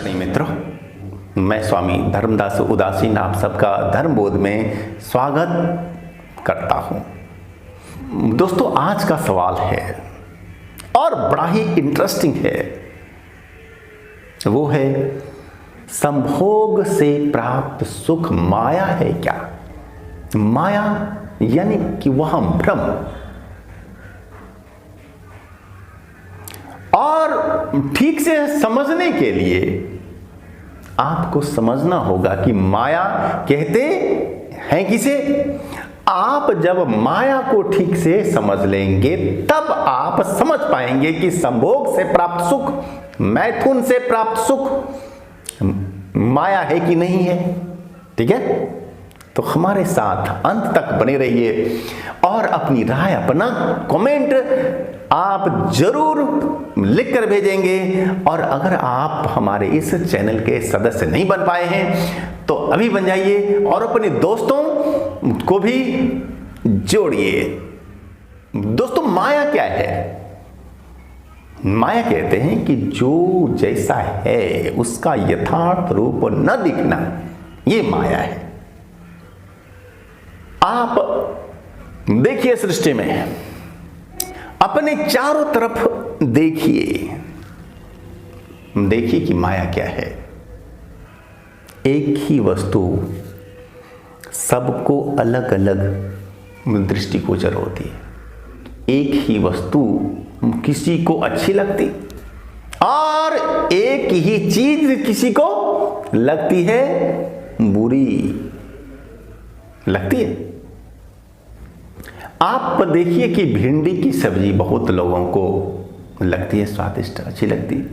आदरणीय मित्रों, मैं स्वामी धर्मदास उदासीन आप सबका धर्म बोध में स्वागत करता हूं। दोस्तों, आज का सवाल है और बड़ा ही इंटरेस्टिंग है। वो है, संभोग से प्राप्त सुख माया है क्या? माया यानी कि वह भ्रम। और ठीक से समझने के लिए आपको समझना होगा कि माया कहते हैं किसे। आप जब माया को ठीक से समझ लेंगे तब आप समझ पाएंगे कि संभोग से प्राप्त सुख, मैथुन से प्राप्त सुख माया है कि नहीं है। ठीक है, तो हमारे साथ अंत तक बने रहिए और अपनी राय, अपना कमेंट आप जरूर लिख कर भेजेंगे। और अगर आप हमारे इस चैनल के सदस्य नहीं बन पाए हैं तो अभी बन जाइए और अपने दोस्तों को भी जोड़िए। दोस्तों, माया क्या है? माया कहते हैं कि जो जैसा है उसका यथार्थ रूप न दिखना, ये माया है। आप देखिए सृष्टि में, अपने चारों तरफ देखिए कि माया क्या है। एक ही वस्तु सबको अलग अलग दृष्टिगोचर होती है। एक ही वस्तु किसी को अच्छी लगती और एक ही चीज किसी को लगती है बुरी लगती है। आप देखिए कि भिंडी की सब्जी बहुत लोगों को लगती है स्वादिष्ट, अच्छी लगती है,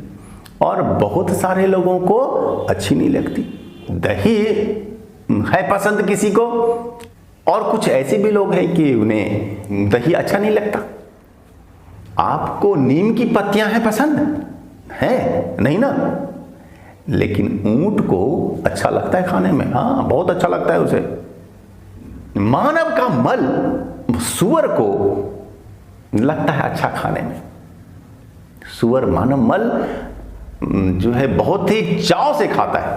और बहुत सारे लोगों को अच्छी नहीं लगती। दही है पसंद किसी को, और कुछ ऐसे भी लोग हैं कि उन्हें दही अच्छा नहीं लगता। आपको नीम की पत्तियां हैं पसंद है नहीं ना, लेकिन ऊंट को अच्छा लगता है खाने में। हाँ, बहुत अच्छा लगता है उसे। मानव का मल सूअर को लगता है अच्छा खाने में। सूअर मानव मल जो है बहुत ही चाव से खाता है,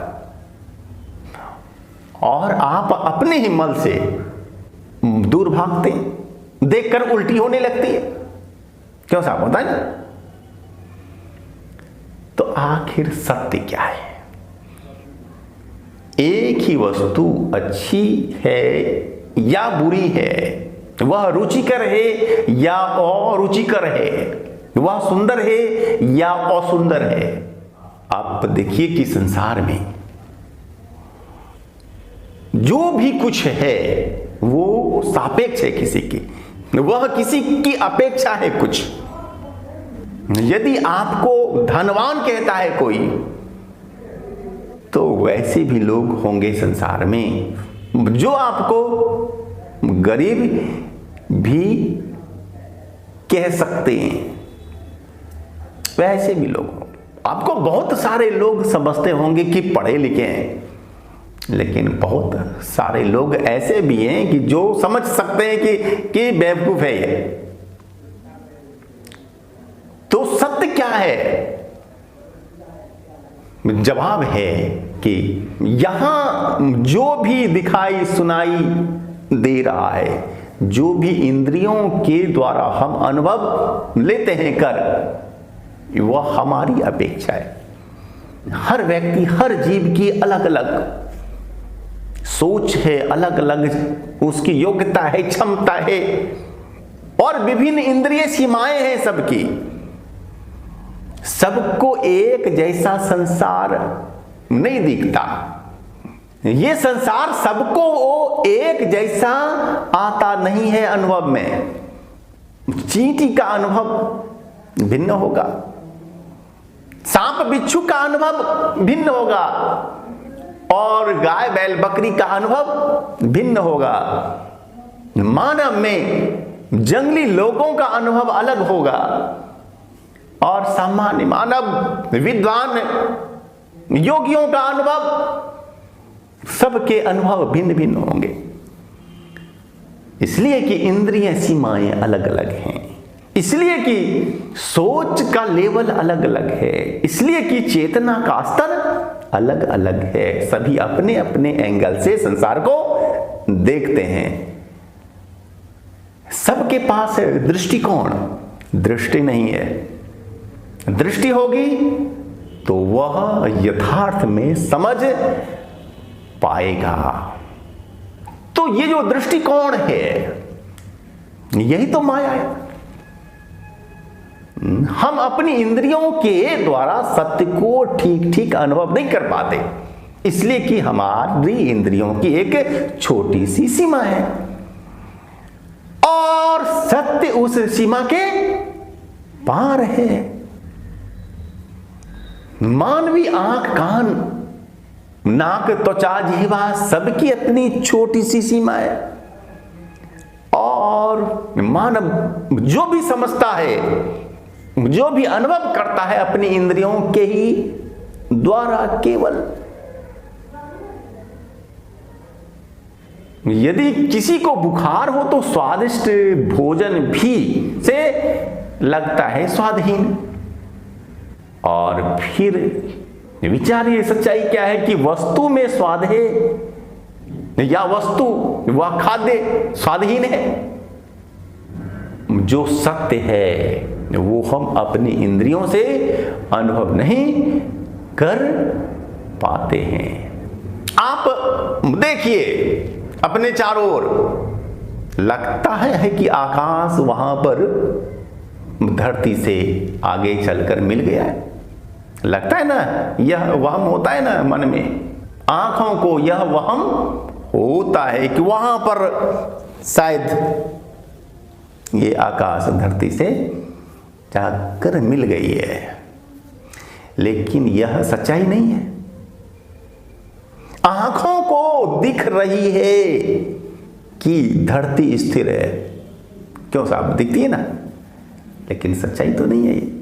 और आप अपने ही मल से दूर भागते हैं, देखकर उल्टी होने लगती है। क्यों साहब, होता है ना? तो आखिर सत्य क्या है? एक ही वस्तु अच्छी है या बुरी है, वह रुचिकर है या अरुचिकर है, वह सुंदर है या असुंदर है। आप देखिए कि संसार में जो भी कुछ है वो सापेक्ष है किसी की, वह किसी की अपेक्षा है कुछ। यदि आपको धनवान कहता है कोई, तो वैसे भी लोग होंगे संसार में जो आपको गरीब भी कह सकते हैं। वैसे भी लोग, आपको बहुत सारे लोग समझते होंगे कि पढ़े लिखे हैं, लेकिन बहुत सारे लोग ऐसे भी हैं कि जो समझ सकते हैं कि बेवकूफ है ये। तो सत्य क्या है? जवाब है कि यहां जो भी दिखाई सुनाई दे रहा है, जो भी इंद्रियों के द्वारा हम अनुभव लेते हैं कर, वह हमारी अपेक्षा है। हर व्यक्ति, हर जीव की अलग अलग सोच है, अलग अलग उसकी योग्यता है, क्षमता है, और विभिन्न इंद्रिय सीमाएं हैं सबकी। सबको एक जैसा संसार नहीं दिखता। ये संसार सबको एक जैसा आता नहीं है अनुभव में। चींटी का अनुभव भिन्न होगा, सांप बिच्छू का अनुभव भिन्न होगा, और गाय बैल बकरी का अनुभव भिन्न होगा। मानव में जंगली लोगों का अनुभव अलग होगा, और सामान्य मानव, विद्वान योगियों का अनुभव, सबके अनुभव भिन्न भिन्न होंगे। इसलिए कि इंद्रिय सीमाएं अलग अलग हैं। इसलिए कि सोच का लेवल अलग अलग है, इसलिए कि चेतना का स्तर अलग अलग है। सभी अपने अपने एंगल से संसार को देखते हैं। सबके पास है दृष्टिकोण, दृष्टि नहीं है। दृष्टि होगी तो वह यथार्थ में समझ पाएगा। तो ये जो दृष्टिकोण है, यही तो माया है। हम अपनी इंद्रियों के द्वारा सत्य को ठीक ठीक अनुभव नहीं कर पाते, इसलिए कि हमारी इंद्रियों की एक छोटी सी सीमा है और सत्य उस सीमा के पार है। मानवी आंख, कान, नाक, त्वचा, जिह्वा सबकी अपनी छोटी सी सीमा है और मानव जो भी समझता है, जो भी अनुभव करता है अपनी इंद्रियों के ही द्वारा केवल। यदि किसी को बुखार हो तो स्वादिष्ट भोजन भी से लगता है स्वादहीन। और फिर विचारिए सच्चाई क्या है कि वस्तु में स्वाद है या वस्तु वह खाद्य स्वादहीन है। जो सत्य है वो हम अपनी इंद्रियों से अनुभव नहीं कर पाते हैं। आप देखिए अपने चारों ओर, लगता है कि आकाश वहां पर धरती से आगे चलकर मिल गया है। लगता है ना, यह वहम होता है ना मन में, आंखों को यह वहम होता है कि वहां पर शायद ये आकाश धरती से जाकर मिल गई है, लेकिन यह सच्चाई नहीं है। आंखों को दिख रही है कि धरती स्थिर है, क्यों साहब, दिखती है ना, लेकिन सच्चाई तो नहीं है ये।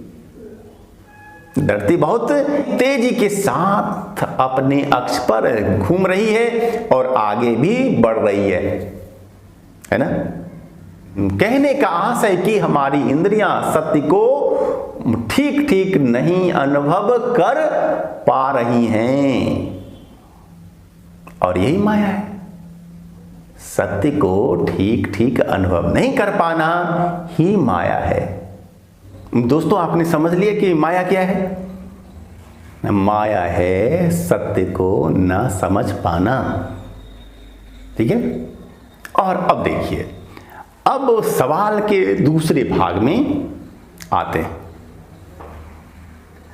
धरती बहुत तेजी के साथ अपने अक्ष पर घूम रही है और आगे भी बढ़ रही है ना। कहने का आशय कि हमारी इंद्रियां सत्य को ठीक ठीक नहीं अनुभव कर पा रही हैं और यही माया है। सत्य को ठीक ठीक अनुभव नहीं कर पाना ही माया है। दोस्तों, आपने समझ लिया कि माया क्या है? माया है सत्य को न समझ पाना। ठीक है। और अब देखिए, अब सवाल के दूसरे भाग में आते हैं।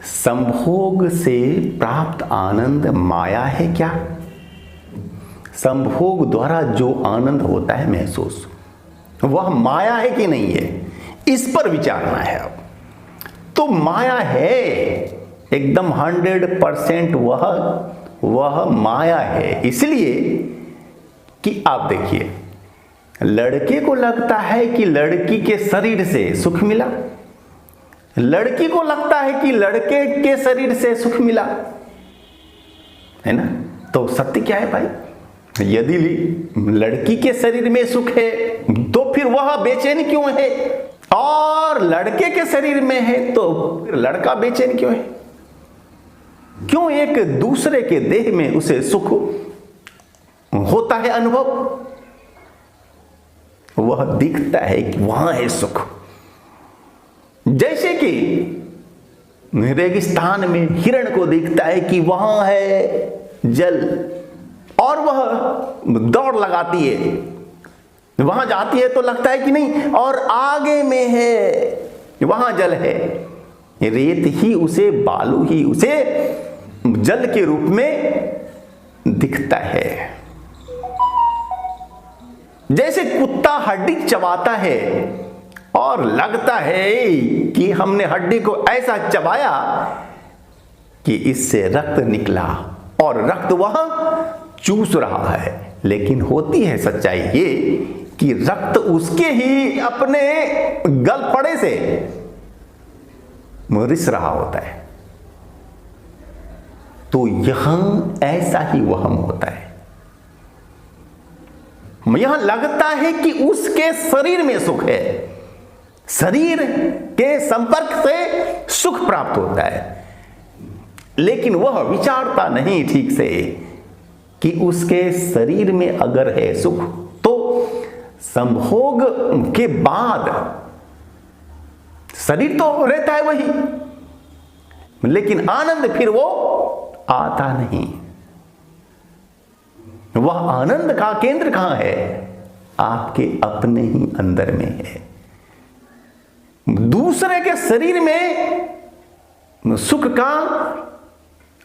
संभोग से प्राप्त आनंद माया है क्या? संभोग द्वारा जो आनंद होता है महसूस, वह माया है कि नहीं है, इस पर विचारना है। अब तो माया है, एकदम 100% वह माया है। इसलिए कि आप देखिए, लड़के को लगता है कि लड़की के शरीर से सुख मिला, लड़की को लगता है कि लड़के के शरीर से सुख मिला, है ना। तो सत्य क्या है भाई? यदि लड़की के शरीर में सुख है तो फिर वह बेचैन क्यों है, और लड़के के शरीर में है तो फिर लड़का बेचैन क्यों है? क्यों एक दूसरे के देह में उसे सुख होता है अनुभव? वह दिखता है कि वहां है सुख। जैसे कि रेगिस्तान में हिरण को दिखता है कि वहां है जल और वह दौड़ लगाती है, वहां जाती है तो लगता है कि नहीं, और आगे में है वहां जल है। रेत ही उसे, बालू ही उसे जल के रूप में दिखता है। जैसे कुत्ता हड्डी चबाता है और लगता है कि हमने हड्डी को ऐसा चबाया कि इससे रक्त निकला और रक्त वहां चूस रहा है, लेकिन होती है सच्चाई ये कि रक्त उसके ही अपने गलफड़े से रिस रहा होता है। तो यहां ऐसा ही वहम होता है। यहां लगता है कि उसके शरीर में सुख है, शरीर के संपर्क से सुख प्राप्त होता है, लेकिन वह विचारता नहीं ठीक से कि उसके शरीर में अगर है सुख तो संभोग के बाद शरीर तो रहता है वही, लेकिन आनंद फिर वो आता नहीं। वह आनंद का केंद्र कहां है? आपके अपने ही अंदर में है। दूसरे के शरीर में सुख का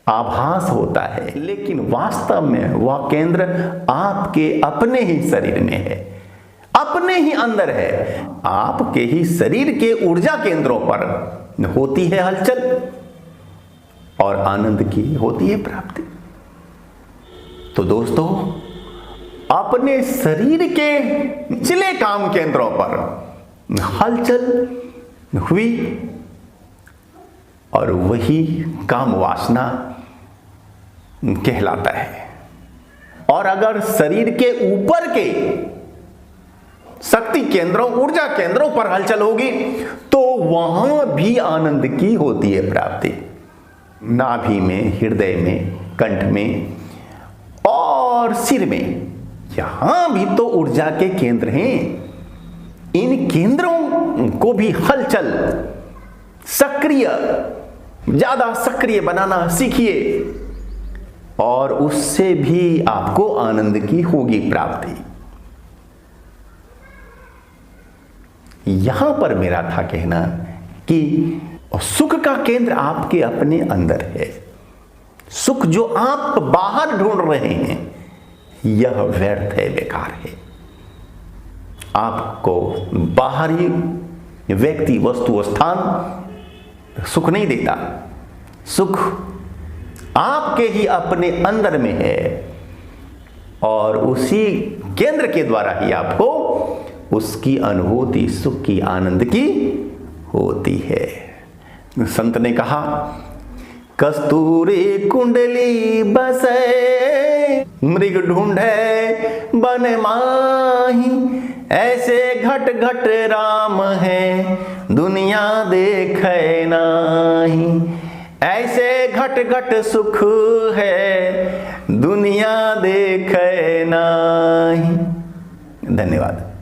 आभास होता है, लेकिन वास्तव में वह केंद्र आपके अपने ही शरीर में है, अपने ही अंदर है। आपके ही शरीर के ऊर्जा केंद्रों पर होती है हलचल और आनंद की होती है प्राप्ति। तो दोस्तों, अपने शरीर के निचले काम केंद्रों पर हलचल हुई और वही काम वासना कहलाता है। और अगर शरीर के ऊपर के शक्ति केंद्रों, ऊर्जा केंद्रों पर हलचल होगी तो वहां भी आनंद की होती है प्राप्ति। नाभि में, हृदय में, कंठ में और सिर में, यहां भी तो ऊर्जा के केंद्र हैं। इन केंद्रों को भी हलचल, सक्रिय, ज्यादा सक्रिय बनाना सीखिए और उससे भी आपको आनंद की होगी प्राप्ति। यहां पर मेरा था कहना कि सुख का केंद्र आपके अपने अंदर है। सुख जो आप बाहर ढूंढ रहे हैं यह व्यर्थ है, बेकार है। आपको बाहरी व्यक्ति, वस्तु, स्थान सुख नहीं देता। सुख आपके ही अपने अंदर में है और उसी केंद्र के द्वारा ही आपको उसकी अनुभूति, सुख की, आनंद की होती है। संत ने कहा, कस्तूरी कुंडली बसे मृग ढूंढे बन माही, ऐसे घट घट राम है दुनिया देखे नाही, ऐसे घट घट सुख है दुनिया देखे नाही। धन्यवाद।